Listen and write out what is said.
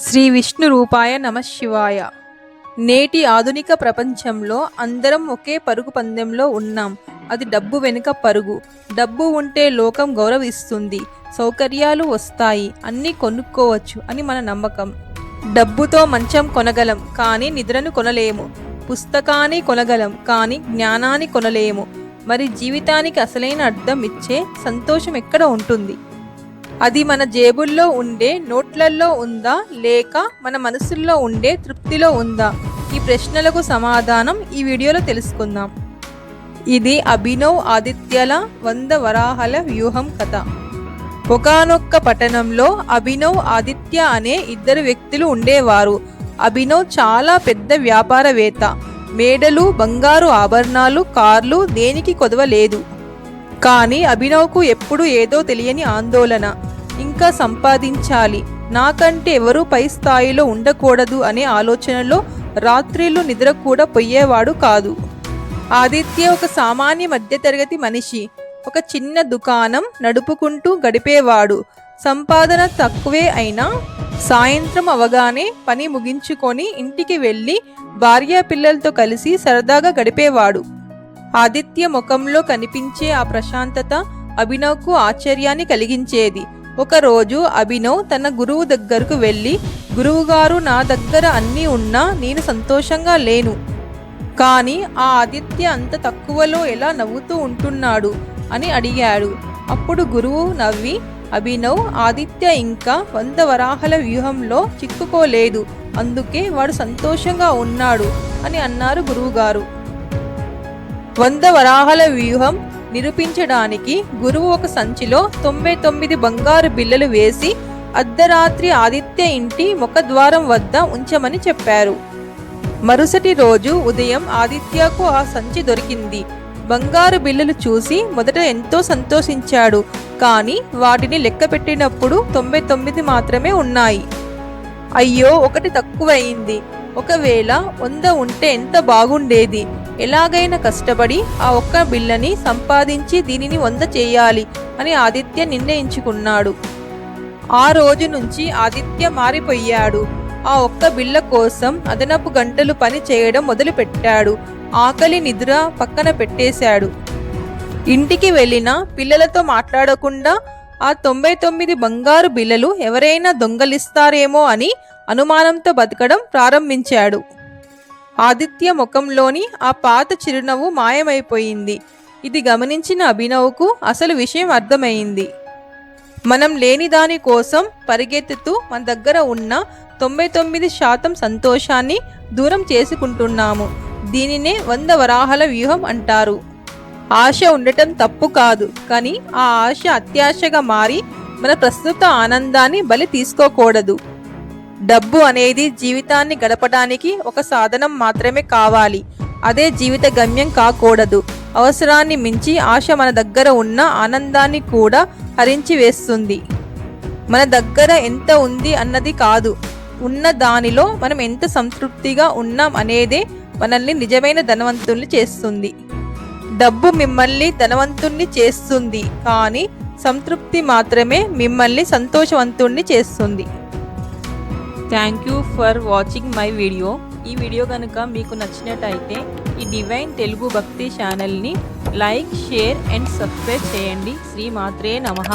శ్రీ విష్ణు రూపాయ నమః శివాయ. నేటి ఆధునిక ప్రపంచంలో అందరం ఒకే పరుగు పందెంలో ఉన్నాం. అది డబ్బు వెనుక పరుగు. డబ్బు ఉంటే లోకం గౌరవిస్తుంది, సౌకర్యాలు వస్తాయి, అన్నీ కొనుక్కోవచ్చు అని మన నమ్మకం. డబ్బుతో మంచం కొనగలం కానీ నిద్రను కొనలేము, పుస్తకాన్ని కొనగలం కానీ జ్ఞానాన్ని కొనలేము. మరి జీవితానికి అసలైన అర్థం ఇచ్చే సంతోషం ఎక్కడ ఉంటుంది? అది మన జేబుల్లో ఉండే నోట్లల్లో ఉందా, లేక మన మనసుల్లో ఉండే తృప్తిలో ఉందా? ఈ ప్రశ్నలకు సమాధానం ఈ వీడియోలో తెలుసుకుందాం. ఇది అభినవ్ ఆదిత్యల 100 వరాహాల వ్యూహం కథ. ఒకానొక్క పట్టణంలో అభినవ్ ఆదిత్య అనే ఇద్దరు వ్యక్తులు ఉండేవారు. అభినవ్ చాలా పెద్ద వ్యాపారవేత్త. మేడలు, బంగారు ఆభరణాలు, కార్లు దేనికి కొదవలేదు. కానీ అభినవ్కు ఎప్పుడు ఏదో తెలియని ఆందోళన. ఇంకా సంపాదించాలి, నాకంటే ఎవరూ పై స్థాయిలో ఉండకూడదు అనే ఆలోచనలో రాత్రిళ్ళు నిద్ర కూడా పోయేవాడు కాదు. ఆదిత్య ఒక సామాన్య మధ్యతరగతి మనిషి. ఒక చిన్న దుకాణం నడుపుకుంటూ గడిపేవాడు. సంపాదన తక్కువే అయినా సాయంత్రం అవగానే పని ముగించుకొని ఇంటికి వెళ్ళి భార్య పిల్లలతో కలిసి సరదాగా గడిపేవాడు. ఆదిత్య ముఖంలో కనిపించే ఆ ప్రశాంతత అభినవ్కు ఆశ్చర్యాన్ని కలిగించేది. ఒకరోజు అభినవ్ తన గురువు దగ్గరకు వెళ్ళి, గురువుగారు, నా దగ్గర అన్నీ ఉన్నా నేను సంతోషంగా లేను. కానీ ఆ ఆదిత్య అంత తక్కువలో ఎలా నవ్వుతూ ఉంటున్నాడు అని అడిగాడు. అప్పుడు గురువు నవ్వి, అభినవ్, ఆదిత్య ఇంకా 100 వరాహాల వ్యూహంలో చిక్కుకోలేదు, అందుకే వాడు సంతోషంగా ఉన్నాడు అని అన్నారు గురువుగారు. 100 వరాహాల వ్యూహం నిరూపించడానికి గురువు ఒక సంచిలో 99 బంగారు బిళ్ళలు వేసి అర్ధరాత్రి ఆదిత్య ఇంటి ముఖద్వారం వద్ద ఉంచమని చెప్పారు. మరుసటి రోజు ఉదయం ఆదిత్యకు ఆ సంచి దొరికింది. బంగారు బిళ్ళలు చూసి మొదట ఎంతో సంతోషించాడు. కానీ వాటిని లెక్క పెట్టినప్పుడు 99 మాత్రమే ఉన్నాయి. అయ్యో, ఒకటి తక్కువయింది. ఒకవేళ 100 ఉంటే ఎంత బాగుండేది. ఎలాగైనా కష్టపడి ఆ ఒక్క బిళ్ళని సంపాదించి దీనిని 100 చేయాలి అని ఆదిత్య నిర్ణయించుకున్నాడు. ఆ రోజు నుంచి ఆదిత్య మారిపోయాడు. ఆ ఒక్క బిళ్ళ కోసం అదనపు గంటలు పని చేయడం మొదలుపెట్టాడు. ఆకలి, నిద్ర పక్కన పెట్టేశాడు. ఇంటికి వెళ్ళిన పిల్లలతో మాట్లాడకుండా ఆ 99 బంగారు బిళ్ళలు ఎవరైనా దొంగలిస్తారేమో అని అనుమానంతో బతకడం ప్రారంభించాడు. ఆదిత్య ముఖంలోని ఆ పాత చిరునవ్వు మాయమైపోయింది. ఇది గమనించిన అభినవ్కు అసలు విషయం అర్థమైంది. మనం లేని దాని కోసం పరిగెత్తుతూ మన దగ్గర ఉన్న 99% సంతోషాన్ని దూరం చేసుకుంటున్నాము. దీనినే 100 వరాహాల వ్యూహం అంటారు. ఆశ ఉండటం తప్పు కాదు, కానీ ఆ ఆశ అత్యాశగా మారి మన ప్రస్తుత ఆనందాన్ని బలి తీసుకోకూడదు. డబ్బు అనేది జీవితాన్ని గడపడానికి ఒక సాధనం మాత్రమే కావాలి, అదే జీవిత గమ్యం కాకూడదు. అవసరాన్ని మించి ఆశ మన దగ్గర ఉన్న ఆనందాన్ని కూడా హరించి వేస్తుంది. మన దగ్గర ఎంత ఉంది అన్నది కాదు, ఉన్న దానిలో మనం ఎంత సంతృప్తిగా ఉన్నాం అనేదే మనల్ని నిజమైన ధనవంతుల్ని చేస్తుంది. డబ్బు మిమ్మల్ని ధనవంతుణ్ణి చేస్తుంది, కానీ సంతృప్తి మాత్రమే మిమ్మల్ని సంతోషవంతుణ్ణి చేస్తుంది. Thank you for watching my video. ఈ వీడియో కనుక మీకు నచ్చినట్టయితే ఈ డివైన్ తెలుగు భక్తి ఛానల్ని లైక్, షేర్ అండ్ సబ్స్క్రైబ్ చేయండి. శ్రీ మాత్రే నమః.